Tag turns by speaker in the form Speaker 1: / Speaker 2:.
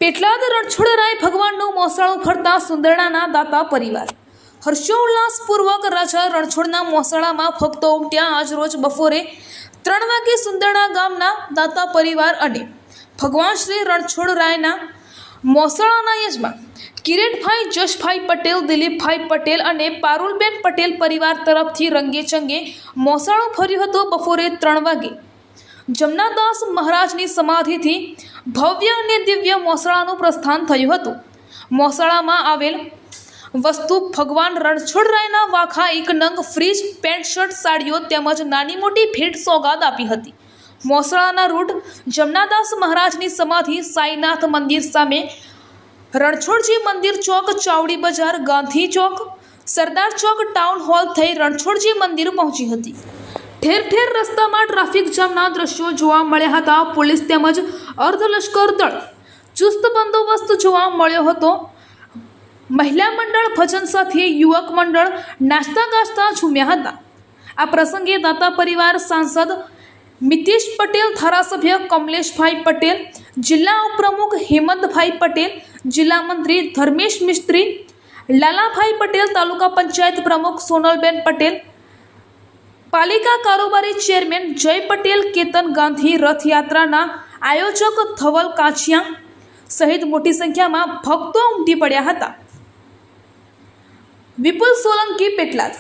Speaker 1: પેટલાદ રણછોડરાય ભગવાનનું મોસાળું ફરતા સુંદરણાના દાતા પરિવાર હર્ષોલ્લાસપૂર્વક રાજા રણછોડના મોસાળામાં ભક્તો ઉમટ્યા. આજ રોજ બપોરે 3 વાગે સુંદરણા ગામના દાતા પરિવાર અને ભગવાન શ્રી રણછોડરાયના મોસાળાના યજમાન કિરીટભાઈ, જશભાઈ પટેલ, દિલીપભાઈ પટેલ અને પારુલબેન પટેલ પરિવાર તરફથી રંગેચંગે મોસાળું ફર્યું હતું. બપોરે 3 વાગે જમનાદાસ મહારાજની સમાધિથી ભવ્ય અને દિવ્ય મોસાળાનું પ્રસ્થાન થયું હતું. મોસાળામાં આવેલ વસ્તુ ભગવાન રણછોડરાયના વાખા 1 નંગ ફ્રીજ, પેન્ટ, શર્ટ, સાડીઓ તેમજ નાની મોટી ભેટ સોગાદ આપી હતી. મોસાળાના રૂટ જમનાદાસ મહારાજની સમાધિ સાઈનાથ મંદિર સામે, રણછોડજી મંદિર ચોક, ચાવડી બજાર, ગાંધી ચોક, સરદાર ચોક, ટાઉન હોલ થઈ રણછોડજી મંદિર પહોંચી હતી. ઠેર ઠેર રસ્તામાં ટ્રાફિક જામના દ્રશ્યો જોવા મળ્યા હતા. પોલીસ તેમજ અર્ધલશ્કર દળ ચુસ્ત બંદોબસ્ત જોવા મળ્યો હતો. મહિલા મંડળ ભજન સાથે યુવક મંડળ નાચતા ગાજતા ઝૂમ્યા હતા. આ પ્રસંગે દાતા પરિવાર સાંસદ મિતેશ પટેલ, ધારાસભ્ય કમલેશભાઈ પટેલ, જિલ્લા ઉપપ્રમુખ હેમંતભાઈ પટેલ, જિલ્લા મંત્રી ધર્મેશ મિસ્ત્રી, લાલાભાઈ પટેલ, તાલુકા પંચાયત પ્રમુખ સોનલબેન પટેલ, પાલિકા કારોબારી ચેરમેન જય પટેલ, કેતન ગાંધી, રથયાત્રાના આયોજક ધવલ કાછિયા સહિત મોટી સંખ્યામાં ભક્તો ઉમટી પડ્યા હતા. વિપુલ સોલંકી, પેટલાદ.